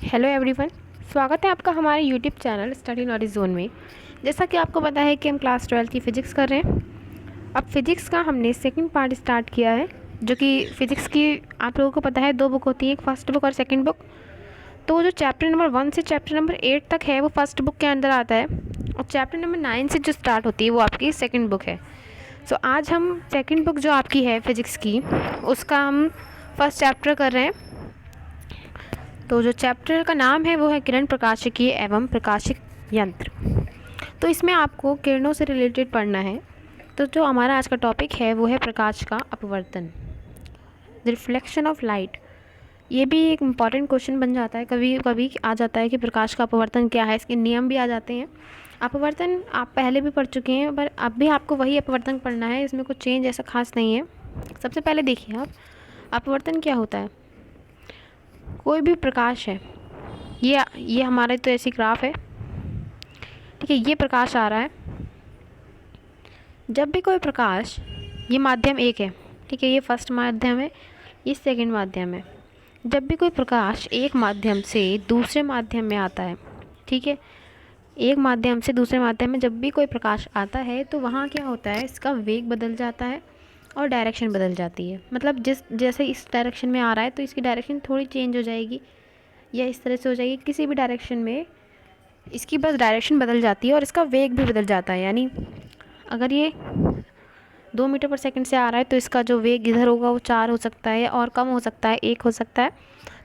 Hello everyone, स्वागत है आपका हमारे YouTube channel study knowledge zone में। जैसा कि आपको पता है कि हम क्लास 12 की फ़िज़िक्स कर रहे हैं। अब फिज़िक्स का हमने सेकंड पार्ट स्टार्ट किया है, जो कि फ़िज़िक्स की आप लोगों को पता है 2 बुक होती हैं, एक फर्स्ट बुक और सेकंड बुक। तो जो चैप्टर नंबर 1 से चैप्टर नंबर 8 तक है वो फर्स्ट बुक के अंदर आता है, और चैप्टर नंबर 9 से जो स्टार्ट होती है वो आपकी सेकेंड बुक है। सो आज हम सेकेंड बुक जो आपकी है फ़िज़िक्स की, उसका हम फर्स्ट चैप्टर कर रहे हैं। तो जो चैप्टर का नाम है वो है किरण प्रकाशिकी एवं प्रकाशिक यंत्र। तो इसमें आपको किरणों से रिलेटेड पढ़ना है। तो जो हमारा आज का टॉपिक है वो है प्रकाश का अपवर्तन, द रिफ्लेक्शन ऑफ लाइट। ये भी एक इम्पॉर्टेंट क्वेश्चन बन जाता है, कभी कभी आ जाता है कि प्रकाश का अपवर्तन क्या है, इसके नियम भी आ जाते हैं। अपवर्तन आप पहले भी पढ़ चुके हैं, पर अब भी आपको वही अपवर्तन पढ़ना है, इसमें कुछ चेंज ऐसा खास नहीं है। सबसे पहले देखिए आप, अपवर्तन क्या होता है। कोई भी प्रकाश है, ये हमारे तो ऐसी ग्राफ है, ठीक है। ये प्रकाश आ रहा है, जब भी कोई प्रकाश, ये माध्यम एक है, ठीक है, ये फर्स्ट माध्यम है, ये सेकंड माध्यम है। जब भी कोई प्रकाश एक माध्यम से दूसरे माध्यम में आता है, ठीक है, एक माध्यम से दूसरे माध्यम में जब भी कोई प्रकाश आता है तो वहाँ क्या होता है, इसका वेग बदल जाता है और डायरेक्शन बदल जाती है। मतलब जैसे इस डायरेक्शन में आ रहा है तो इसकी डायरेक्शन थोड़ी चेंज हो जाएगी, या इस तरह से हो जाएगी, किसी भी डायरेक्शन में इसकी बस डायरेक्शन बदल जाती है और इसका वेग भी बदल जाता है। यानी अगर ये 2 मीटर पर सेकंड से आ रहा है तो इसका जो वेग इधर होगा वो 4 हो सकता है, और कम हो सकता है, 1 हो सकता है।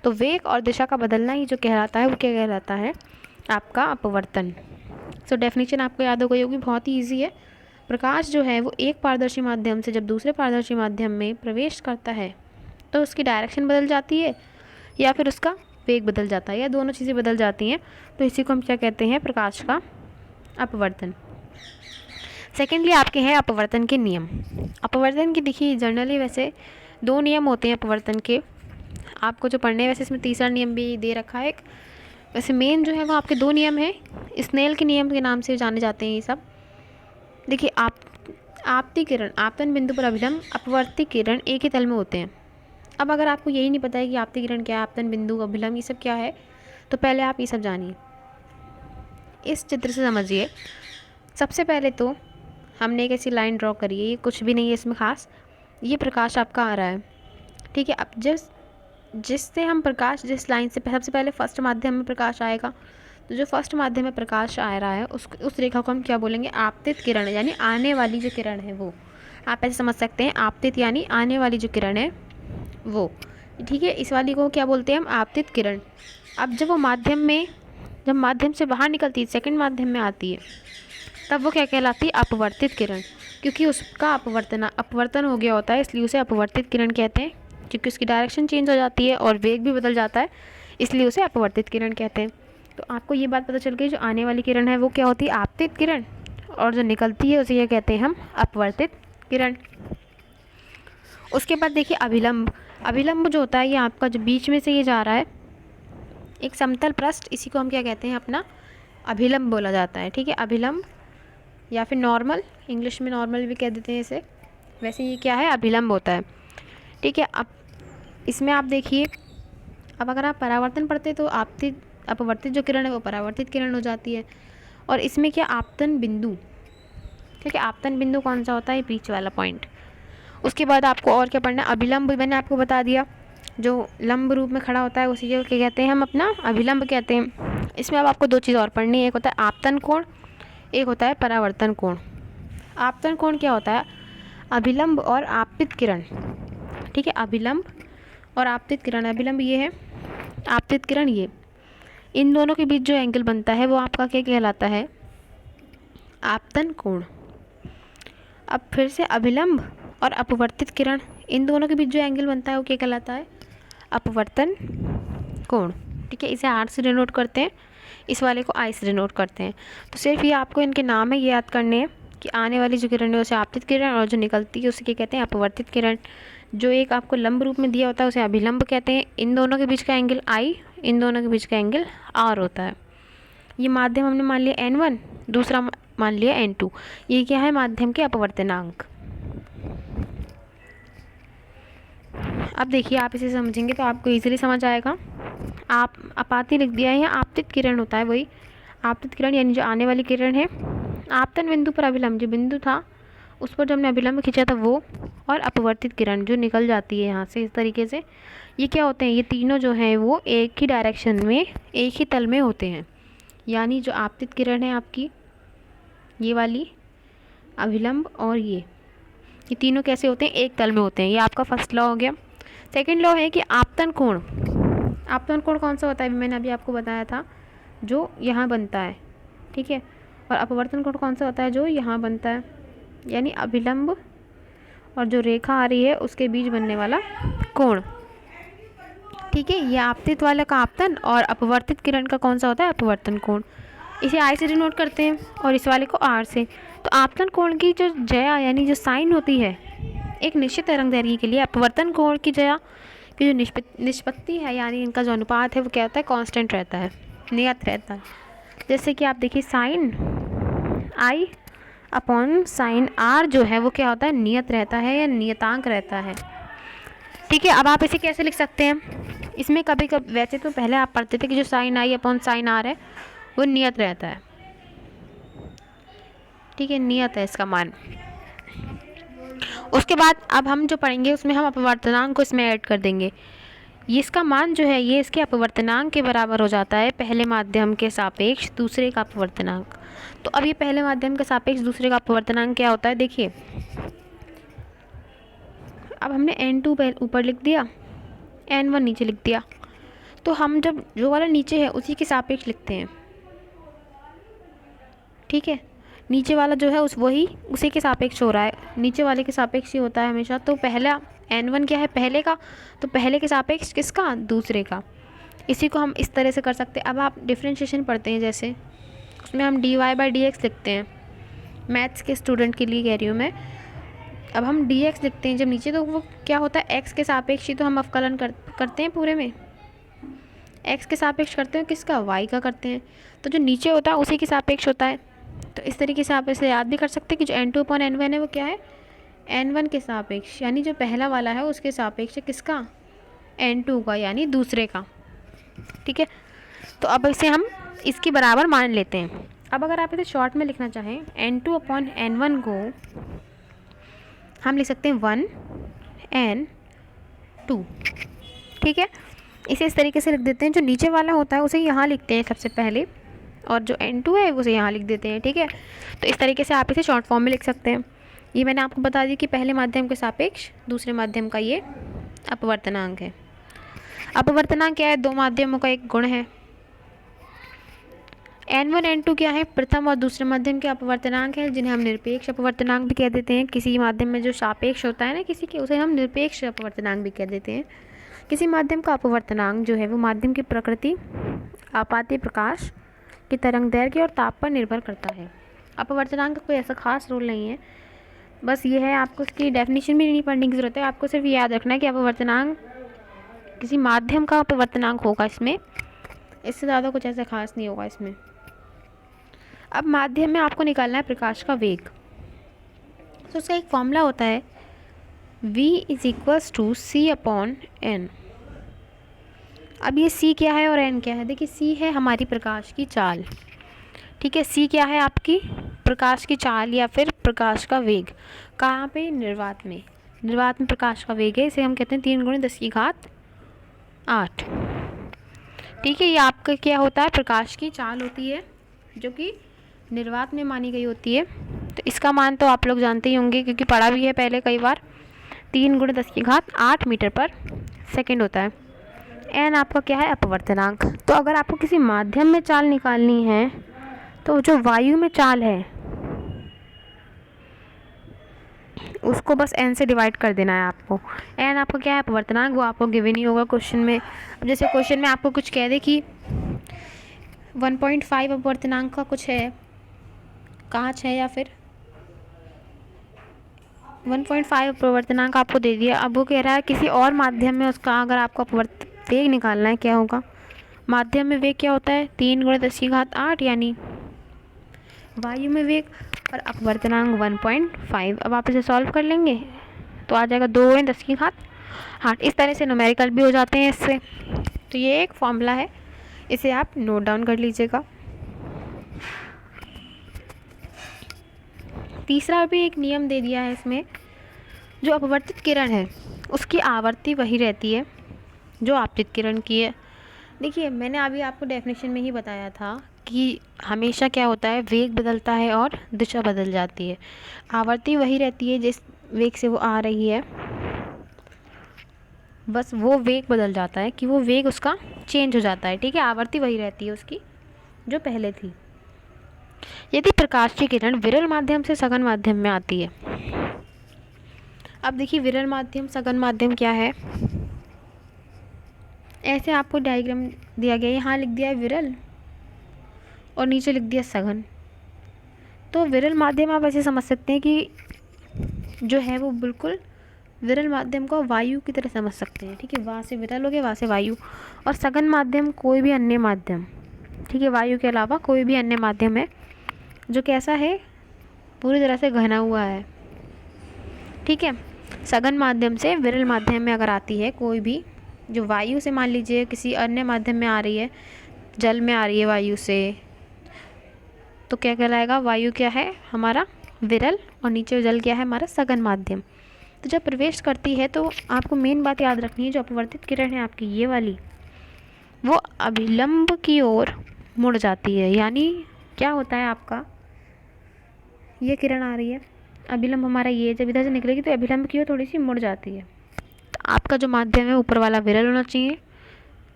तो वेग और दिशा का बदलना ही जो कहलाता है वो क्या कहलाता है, आपका अपवर्तन। सो डेफिनेशन आपको याद हो गई होगी, बहुत ही ईजी है। प्रकाश जो है वो एक पारदर्शी माध्यम से जब दूसरे पारदर्शी माध्यम में प्रवेश करता है तो उसकी डायरेक्शन बदल जाती है, या फिर उसका वेग बदल जाता है, या दोनों चीज़ें बदल जाती हैं। तो इसी को हम क्या कहते हैं, प्रकाश का अपवर्तन। सेकेंडली आपके हैं अपवर्तन के नियम। अपवर्तन की देखिए जनरली वैसे 2 नियम होते हैं अपवर्तन के, आपको जो पढ़ने हैं। वैसे इसमें तीसरा नियम भी दे रखा है एक। वैसे मेन जो है वो आपके 2 नियम हैं, स्नेल के नियम के नाम से जाने जाते हैं ये सब। देखिए आपती किरण आपतन बिंदु पर अभिलंब, अपवर्ती किरण एक ही तल में होते हैं। अब अगर आपको यही नहीं पता है कि आपती किरण क्या है, आपतन बिंदु, अभिलंब, ये सब क्या है, तो पहले आप ये सब जानिए। इस चित्र से समझिए। सबसे पहले तो हमने एक ऐसी लाइन ड्रॉ करी है, ये कुछ भी नहीं है इसमें खास। ये प्रकाश आपका आ रहा है, ठीक है। अब जिससे हम प्रकाश, जिस लाइन से सबसे पहले फर्स्ट माध्यम में प्रकाश आएगा, तो जो फर्स्ट माध्यम में प्रकाश आ रहा है उस रेखा को हम क्या बोलेंगे, आपतित किरण, यानी आने वाली जो किरण है वो। आप ऐसे समझ सकते हैं, आपतित यानी आने वाली जो किरण है वो, ठीक है। इस वाली को क्या बोलते हैं हम, आपतित किरण। अब जब वो जब माध्यम से बाहर निकलती है, सेकंड माध्यम में आती है, तब वो क्या कहलाती है, अपवर्तित किरण। क्योंकि उसका अपवर्तन हो गया होता है, इसलिए उसे अपवर्तित किरण कहते हैं। क्योंकि उसकी डायरेक्शन चेंज हो जाती है और वेग भी बदल जाता है, इसलिए उसे अपवर्तित किरण कहते हैं। तो आपको ये बात पता चल गई, जो आने वाली किरण है वो क्या होती है, आपतित किरण, और जो निकलती है उसे क्या कहते हैं हम, अपवर्तित किरण। उसके बाद देखिए अभिलंब। अभिलंब जो होता है, ये आपका जो बीच में से ये जा रहा है, एक समतल पृष्ठ, इसी को हम क्या कहते हैं, अपना अभिलंब बोला जाता है, ठीक है। अभिलंब या फिर नॉर्मल, इंग्लिश में नॉर्मल भी कह देते हैं इसे, वैसे ये क्या है, अभिलंब होता है, ठीक है। अब इसमें आप देखिए, अब अगर आप परावर्तन पढ़ते तो अपवर्तित जो किरण है वो परावर्तित किरण हो जाती है। और इसमें क्या, आपतन बिंदु, ठीक है। आपतन बिंदु कौन सा होता है, बीच वाला पॉइंट। उसके बाद आपको और क्या पढ़ना है, अभिलंब मैंने आपको बता दिया, जो लंब रूप में खड़ा होता है उसी को क्या कहते हैं हम, अपना अभिलंब कहते हैं। इसमें अब आपको 2 चीज़ और पढ़नी है, एक होता है आपतन कोण, एक होता है परावर्तन कोण। आपतन कोण क्या होता है, अभिलंब और आपतित किरण, ठीक है। अभिलंब और आपतित किरण, अभिलंब ये है, आपतित किरण ये, इन दोनों के बीच जो एंगल बनता है वो आपका क्या कहलाता है, आपतन कोण। अब फिर से अभिलंब और अपवर्तित किरण, इन दोनों के बीच जो एंगल बनता है वो क्या कहलाता है, अपवर्तन कोण, ठीक है। इसे आर से डिनोट करते हैं, इस वाले को आई से डिनोट करते हैं। तो सिर्फ ये आपको इनके नाम है ये याद करने हैं कि आने वाली जो किरण है उसे आपतित किरण, और जो निकलती है उसे क्या कहते हैं, अपवर्तित किरण। जो एक आपको लंब रूप में दिया होता है उसे अभिलंब कहते हैं। इन दोनों के बीच का एंगल आई, इन दोनों के बीच का एंगल आर होता है। ये माध्यम हमने मान लिया n1, दूसरा मान लिया n2। ये क्या है, माध्यम के अपवर्तनांक। अब देखिए आप इसे समझेंगे तो आपको इजीली समझ आएगा। आप आपाती लिख दिया है, यहाँ आपतित किरण होता है, वही आपतित किरण यानी जो आने वाली किरण है। आपतन बिंदु पर अभिलंब जो बिंदु था उस पर जो हमने अभिलंब खींचा था वो, और अपवर्तित किरण जो निकल जाती है यहाँ से इस तरीके से। ये क्या होते हैं, ये तीनों जो हैं वो एक ही डायरेक्शन में, एक ही तल में होते हैं। यानी जो आपतित किरण है आपकी, ये वाली, अभिलंब और ये तीनों कैसे होते हैं, एक तल में होते हैं। ये आपका फर्स्ट लॉ हो गया। सेकंड लॉ है कि आपतन कोण, आपतन कोण कौन सा होता है, मैंने अभी आपको बताया था, जो यहाँ बनता है, ठीक है। और अपवर्तन कोण कौन सा होता है, जो यहाँ बनता है, यानी अभिलंब और जो रेखा आ रही है उसके बीच बनने वाला कोण, ठीक है। ये आपतित वाला का आपतन और अपवर्तित किरण का कौन सा होता है, अपवर्तन कोण। इसे आई से डिनोट करते हैं और इस वाले को आर से। तो आपतन कोण की जो ज्या यानी जो साइन होती है एक निश्चित तरंगदैर्घ्य के लिए, अपवर्तन कोण की ज्या की जो निष्पत्ति है यानी इनका जो अनुपात है वो क्या होता है, कांस्टेंट रहता है, नियत रहता है। जैसे कि आप देखिए sine I upon sine are जो है वो क्या होता है, नियत रहता है या नियतांक रहता है, ठीक है। अब आप इसे कैसे लिख सकते हैं, इसमें कभी कभी वैसे तो पहले आप पढ़ते थे कि जो साइन आई अपॉन साइन आर है वो नियत रहता है, ठीक है, नियत है इसका मान। उसके बाद अब हम जो पढ़ेंगे उसमें हम अपवर्तनांक को इसमें ऐड कर देंगे। ये इसका मान जो है ये इसके अपवर्तनांक के बराबर हो जाता है पहले माध्यम के सापेक्ष दूसरे का अपवर्तनांक। तो अब ये पहले माध्यम के सापेक्ष दूसरे का अपवर्तनांक क्या होता है, देखिए अब हमने n2 ऊपर लिख दिया, n1 नीचे लिख दिया। तो हम जब जो वाला नीचे है उसी के सापेक्ष लिखते हैं, ठीक है। नीचे वाला जो है वही उसी के सापेक्ष हो रहा है, नीचे वाले के सापेक्ष ही होता है हमेशा। तो पहला n1 क्या है, पहले का, तो पहले के सापेक्ष किसका, दूसरे का। इसी को हम इस तरह से कर सकते हैं। अब आप डिफरेंशिएशन पढ़ते हैं जैसे, उसमें हम dy/dx लिखते हैं, मैथ्स के स्टूडेंट के लिए कह रही हूँ मैं। अब हम dx लिखते हैं जब नीचे, तो वो क्या होता है, x के सापेक्ष ही तो हम अवकलन करते हैं पूरे में, x के सापेक्ष करते हैं, किसका, y का करते हैं। तो जो नीचे होता है उसी के सापेक्ष होता है। तो इस तरीके से आप इसे याद भी कर सकते हैं कि जो n2/n1 है वो क्या है, n1 के सापेक्ष, यानी जो पहला वाला है उसके सापेक्ष है किसका, n2 का, यानी दूसरे का, ठीक है। तो अब इसे हम इसके बराबर मान लेते हैं। अब अगर आप इसे शॉर्ट में लिखना चाहें, n2/n1 को हम लिख सकते हैं 1n2, ठीक है। इसे इस तरीके से लिख देते हैं, जो नीचे वाला होता है उसे यहाँ लिखते हैं सबसे पहले, और जो n2 है उसे यहाँ लिख देते हैं, ठीक है। तो इस तरीके से आप इसे शॉर्ट फॉर्म में लिख सकते हैं। ये मैंने आपको बता दी कि पहले माध्यम के सापेक्ष दूसरे माध्यम का ये अपवर्तनांक है। अपवर्तनांक क्या है, दो माध्यमों का एक गुण है। n1 n2 क्या है, प्रथम और दूसरे माध्यम के अपवर्तनांक है, जिन्हें हम निरपेक्ष अपवर्तनांक भी कह देते हैं। किसी माध्यम में जो सापेक्ष होता है ना किसी के, उसे हम निरपेक्ष अपवर्तनांक भी कह देते हैं। किसी माध्यम का अपवर्तनांक जो है वो माध्यम की प्रकृति, आपाती प्रकाश की तरंगदैर्घ्य और ताप पर निर्भर करता है। अपवर्तनांक का कोई ऐसा खास रोल नहीं है, बस ये है, आपको इसकी डेफिनेशन भी नहीं पढ़ने की ज़रूरत है। आपको सिर्फ याद रखना है कि अपवर्तनांक किसी माध्यम का अपवर्तनांक होगा इसमें, इससे ज़्यादा कुछ ऐसा खास नहीं होगा इसमें। अब माध्यम में आपको निकालना है प्रकाश का वेग। तो उसका एक फॉर्मूला होता है v = c/n। अब ये c क्या है और n क्या है, देखिए c है हमारी प्रकाश की चाल, ठीक है। c क्या है, आपकी प्रकाश की चाल या फिर प्रकाश का वेग। कहाँ पे, निर्वात में, निर्वात में प्रकाश का वेग है, इसे हम कहते हैं 3 × 10⁸, ठीक है। ये आपका क्या होता है, प्रकाश की चाल होती है जो कि निर्वात में मानी गई होती है। तो इसका मान तो आप लोग जानते ही होंगे क्योंकि पढ़ा भी है पहले कई बार, 3 × 10⁸ मीटर पर सेकेंड होता है। n आपका क्या है, अपवर्तनांक। तो अगर आपको किसी माध्यम में चाल निकालनी है तो जो वायु में चाल है उसको बस n से डिवाइड कर देना है आपको। n आपका क्या है, अपवर्तनांक, वो आपको गिवन ही होगा क्वेश्चन में। अब जैसे क्वेश्चन में आपको कुछ कह दे कि 1.5 अपवर्तनांक का कुछ है, कांच है, या फिर 1.5 अपवर्तनांक आपको दे दिया। अब वो कह रहा है किसी और माध्यम में उसका अगर आपको वेग निकालना है, क्या होगा, माध्यम में वेग क्या होता है, 3 × 10⁸, यानी वायु में वेग, और अपवर्तनांक 1.5। अब आप इसे सॉल्व कर लेंगे तो आ जाएगा 2 × 10⁸। इस तरह से न्यूमेरिकल भी हो जाते हैं इससे। तो ये एक फॉर्मूला है, इसे आप नोट डाउन कर लीजिएगा। तीसरा भी एक नियम दे दिया है इसमें, जो अपवर्तित किरण है उसकी आवर्ती वही रहती है जो आपतित किरण की है। देखिए मैंने अभी आपको डेफिनेशन में ही बताया था कि हमेशा क्या होता है, वेग बदलता है और दिशा बदल जाती है। आवर्ती वही रहती है जिस वेग से वो आ रही है, बस वो वेग बदल जाता है कि वो वेग उसका चेंज हो जाता है। ठीक है, आवर्ती वही रहती है उसकी जो पहले थी। यदि प्रकाश की किरण विरल माध्यम से सघन माध्यम में आती है, अब देखिए विरल माध्यम सघन माध्यम क्या है, ऐसे आपको डायग्राम दिया गया है, यहाँ लिख दिया है विरल और नीचे लिख दिया सघन। तो विरल माध्यम आप ऐसे समझ सकते हैं कि जो है वो बिल्कुल विरल माध्यम को वायु की तरह समझ सकते हैं। ठीक है, वहाँ से विरल हो गया, वहाँ से वायु। और सघन माध्यम कोई भी अन्य माध्यम, ठीक है, वायु के अलावा कोई भी अन्य माध्यम है जो कैसा है, पूरी तरह से घना हुआ है। ठीक है, सघन माध्यम से विरल माध्यम में अगर आती है कोई भी, जो वायु से मान लीजिए किसी अन्य माध्यम में आ रही है, जल में आ रही है वायु से, तो क्या कहलाएगा, वायु क्या है हमारा विरल और नीचे जल क्या है हमारा सघन माध्यम। तो जब प्रवेश करती है तो आपको मेन बात याद रखनी है, जो अपवर्तित किरण है आपकी ये वाली, वो अभिलंब की ओर मुड़ जाती है। यानी क्या होता है आपका, ये किरण आ रही है, अभिलंब हमारा ये, जब इधर से निकलेगी तो अभिलंब की ओर थोड़ी सी मुड़ जाती है। तो आपका जो माध्यम है ऊपर वाला विरल होना चाहिए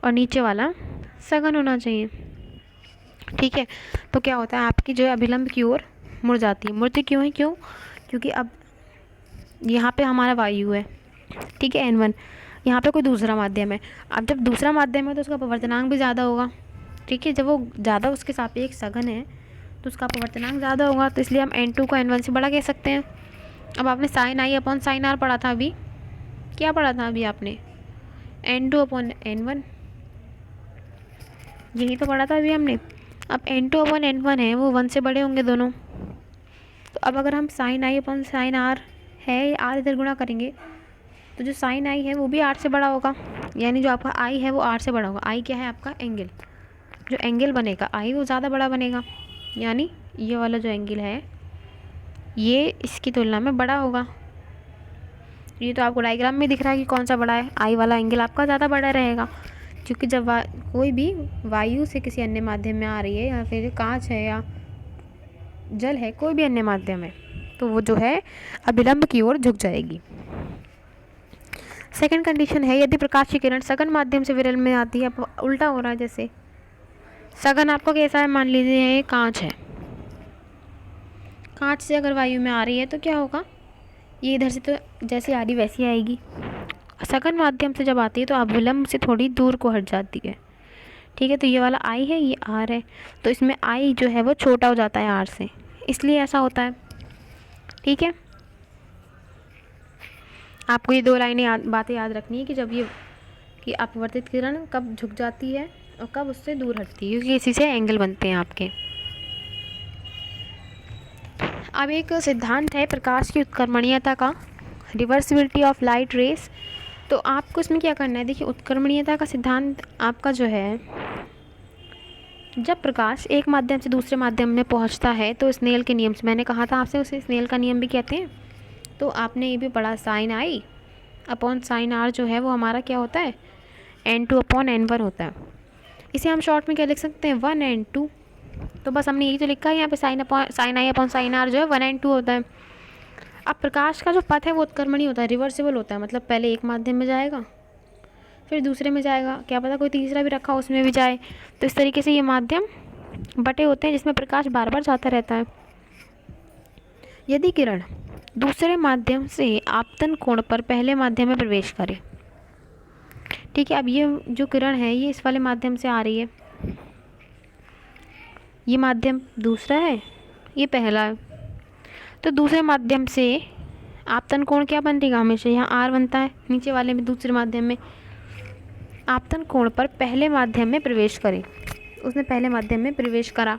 और नीचे वाला सघन होना चाहिए। ठीक है, तो क्या होता है आपकी जो है अभिलंब की ओर मुड़ जाती है। मुड़ती क्यों है, क्यों, क्योंकि अब यहाँ पे हमारा वायु है, ठीक है, N1, यहाँ पे कोई दूसरा माध्यम है। अब जब दूसरा माध्यम है तो उसका अपवर्तनांक भी ज़्यादा होगा। ठीक है, जब वो ज़्यादा उसके सापेक्ष सघन है तो उसका अपवर्तनांक ज़्यादा होगा, तो इसलिए हम N2 को N1 से बड़ा कह सकते हैं। अब आपने साइन आई अपॉन साइन आर पढ़ा था अभी, क्या पढ़ा था अभी आपने, N2 अपॉन N1, यही तो पढ़ा था अभी हमने। अब N2 अपॉन N1 है, वो 1 से बड़े होंगे दोनों। तो अब अगर हम साइन आई अपॉन साइन आर है, आर इधर गुणा करेंगे तो जो साइन आई है वो भी आर से बड़ा होगा, यानी जो आपका आई है वो आर से बड़ा होगा। आई क्या है आपका एंगल, जो एंगल बनेगा आई वो ज़्यादा बड़ा बनेगा, यानी ये वाला जो एंगल है ये इसकी तुलना में बड़ा होगा। ये तो आपको डायग्राम में दिख रहा है कि कौन सा बड़ा है, आई वाला एंगल आपका ज़्यादा बड़ा रहेगा, क्योंकि जब कोई भी वायु से किसी अन्य माध्यम में आ रही है, या फिर कांच है या जल है, कोई भी अन्य माध्यम है, तो वो जो है अभिलंब की ओर झुक जाएगी। सेकंड कंडीशन है, यदि प्रकाश की किरण सघन माध्यम से विरल में आती है, अब उल्टा हो रहा है, जैसे सघन आपका कैसा है, मान लीजिए ये कांच है, कांच से अगर वायु में आ रही है तो क्या होगा, ये इधर से तो जैसे आ रही वैसी आएगी। सघन माध्यम से जब आती है तो अभिलंब से थोड़ी दूर को हट जाती है। ठीक है, तो ये वाला आई है, ये आर है, तो इसमें आई जो है वो छोटा हो जाता है आर से, इसलिए ऐसा होता है। ठीक है, आपको ये दो लाइनें बातें याद रखनी है कि जब ये कि अपवर्तित किरण कब झुक जाती है और कब उससे दूर हटती है, क्योंकि इसी से एंगल बनते हैं आपके। अब एक सिद्धांत है प्रकाश की उत्क्रमणीयता का, रिवर्सिबिलिटी ऑफ लाइट रेस। तो आपको इसमें क्या करना है, देखिए उत्क्रमणीयता का सिद्धांत आपका जो है, जब प्रकाश एक माध्यम से दूसरे माध्यम में पहुंचता है तो स्नेल के नियम से, मैंने कहा था आपसे, उसे स्नेल का नियम भी कहते हैं, तो आपने ये भी पढ़ा, sine I upon sine are जो है वो हमारा क्या होता है, N2 अपॉन N1 होता है। इसे हम शॉर्ट में क्या लिख सकते हैं, 1N2। तो बस हमने यही तो लिखा है यहाँ पे, sine I upon sine are जो है 1N2 होता है। अब प्रकाश का जो पथ है वो उत्क्रमणीय होता है, रिवर्सिबल होता है, मतलब पहले एक माध्यम में जाएगा फिर दूसरे में जाएगा, क्या पता कोई तीसरा भी रखा उसमें भी जाए। तो इस तरीके से ये माध्यम बटे होते हैं जिसमें प्रकाश बार बार जाता रहता है। यदि किरण दूसरे माध्यम से आपतन कोण पर पहले माध्यम में प्रवेश करे, ठीक है, अब ये जो किरण है ये इस वाले माध्यम से आ रही है, ये माध्यम दूसरा है, ये पहला है, तो दूसरे माध्यम से आपतन कोण क्या बनेगा, हमेशा यहाँ आर बनता है, नीचे वाले में दूसरे माध्यम में आपतन कोण पर पहले माध्यम में प्रवेश करे, उसने पहले माध्यम में प्रवेश करा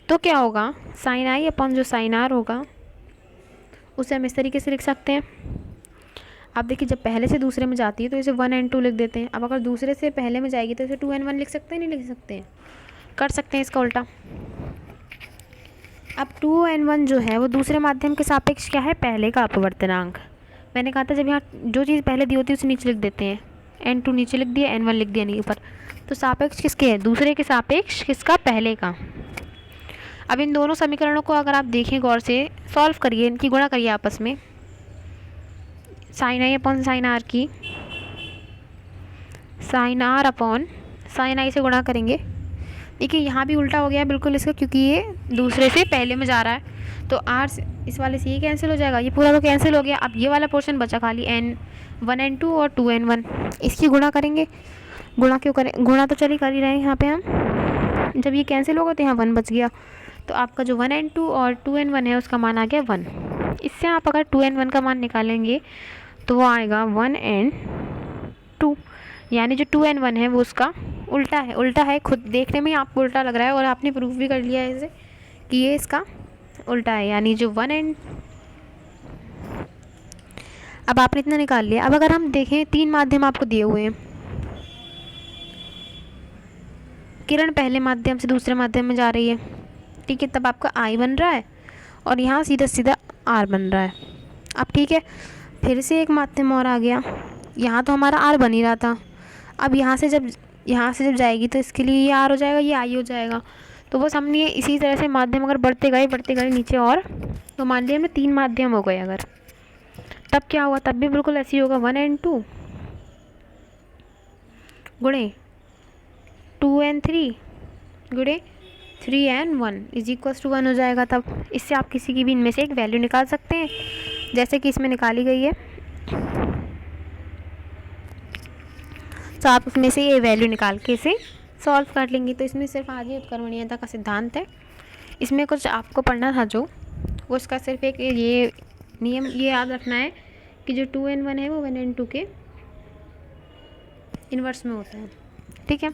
तो क्या होगा, साइन आई अपॉन जो साइन आर होगा उसे हम इस तरीके से लिख सकते हैं। आप देखिए जब पहले से दूसरे में जाती है तो इसे 1 and 2 लिख देते हैं। अब अगर दूसरे से पहले में जाएगी तो इसे 2 and 1 लिख सकते हैं, नहीं लिख सकते हैं? कर सकते हैं इसका उल्टा। अब 2 and 1 जो है वो दूसरे माध्यम के सापेक्ष क्या है, पहले का अपवर्तनांक। मैंने कहा था जब यहाँ जो चीज़ पहले दी होती है उसे नीचे लिख देते हैं, n2 नीचे लिख दिया, n1 लिख दिया नहीं ऊपर। तो सापेक्ष किसके है, दूसरे के सापेक्ष किसका, पहले का। अब इन दोनों समीकरणों को अगर आप देखें गौर से, सॉल्व करिए, इनकी गुणा करिए आपस में, साइन आई अपॉन साइन आर की, sine r upon sine i से गुणा करेंगे। देखिए यहाँ भी उल्टा हो गया बिल्कुल इसका, क्योंकि ये दूसरे से पहले में जा रहा है। तो आर इस वाले से ये कैंसिल हो जाएगा, ये पूरा तो कैंसिल हो गया। अब ये वाला पोर्शन बचा खाली n1 and 2 और 2 and 1, इसकी गुणा करेंगे। गुणा क्यों करें, गुणा तो चलिए कर ही रहे हैं यहाँ पे हम। जब ये कैंसिल होगा तो यहाँ 1 बच गया। तो आपका जो 1 and 2 और 2 and 1 है उसका मान आ गया 1। इससे आप अगर 2 and 1 का मान निकालेंगे तो वो आएगा 1 and 2, यानी जो 2 and 1 है वो उसका उल्टा है। उल्टा है, खुद देखने में ही आपको उल्टा लग रहा है और आपने प्रूफ भी कर लिया है इसे कि ये इसका उल्टा है, यानी जो 1 and, अब आपने इतना निकाल लिया। अब अगर हम देखें 3 माध्यम आपको दिए हुए हैं, किरण पहले माध्यम से दूसरे माध्यम में जा रही है, ठीक है, तब आपका I बन रहा है और यहाँ सीधा सीधा R बन रहा है। अब ठीक है, फिर से एक माध्यम और आ गया, यहाँ तो हमारा R बन ही रहा था। अब यहाँ से जब जाएगी तो इसके लिए ये R हो जाएगा, ये I हो जाएगा। तो बस हमने इसी तरह से माध्यम अगर बढ़ते गए नीचे और, तो मान लिया हमने 3 माध्यम हो गए अगर, तब क्या हुआ, तब भी बिल्कुल ऐसे ही होगा, 1 and 2 गुणे 2 and 3 गुणे 3 and 1 इज इक्वल्स टू 1 हो जाएगा। तब इससे आप किसी की भी इनमें से एक वैल्यू निकाल सकते हैं, जैसे कि इसमें निकाली गई है। तो आप उसमें से ये वैल्यू निकाल के इसे सॉल्व कर लेंगे। तो इसमें सिर्फ आधी उत्कर्मणीयता का सिद्धांत है, इसमें कुछ आपको पढ़ना था जो, वो इसका सिर्फ एक ये नियम ये याद रखना है कि जो 2 and 1 है वो 1 and 2 के इन्वर्स में होता है, ठीक है।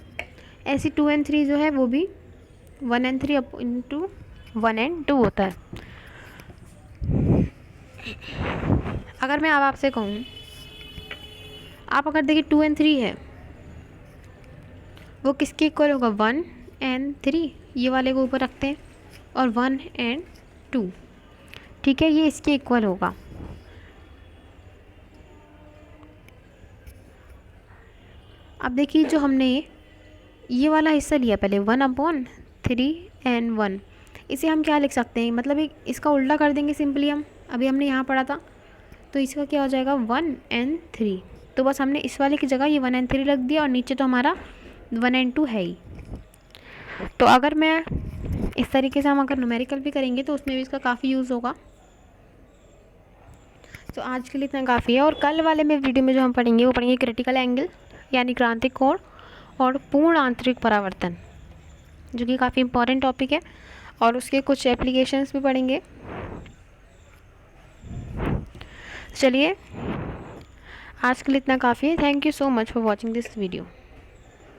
ऐसी 2 and 3 जो है वो भी 1 and 3 इंटू 1 and 2 होता है। अगर मैं अब आपसे कहूँ, आप अगर देखिए 2 and 3 है वो किसके इक्वल होगा, 1 and 3, ये वाले को ऊपर रखते हैं, और 1 and 2, ठीक है, ये इसके इक्वल होगा। अब देखिए जो हमने ये वाला हिस्सा लिया पहले 1/3 and 1, इसे हम क्या लिख सकते हैं, मतलब एक इसका उल्टा कर देंगे सिंपली हम, अभी हमने यहाँ पढ़ा था, तो इसका क्या हो जाएगा 1 and 3। तो बस हमने इस वाले की जगह ये 1 and 3 रख दिया और नीचे तो हमारा 1 and 2 है ही। तो अगर मैं इस तरीके से हम अगर न्यूमेरिकल भी करेंगे तो उसमें भी इसका काफ़ी यूज़ होगा। तो आज के लिए इतना काफ़ी है, और कल वाले में वीडियो में जो हम पढ़ेंगे वो पढ़ेंगे क्रिटिकल एंगल यानी क्रांतिक कोण और पूर्ण आंतरिक परावर्तन, जो कि काफ़ी इंपॉर्टेंट टॉपिक है, और उसके कुछ एप्लीकेशंस भी पढ़ेंगे। चलिए आज के लिए इतना काफ़ी है। Thank you so much for watching this video.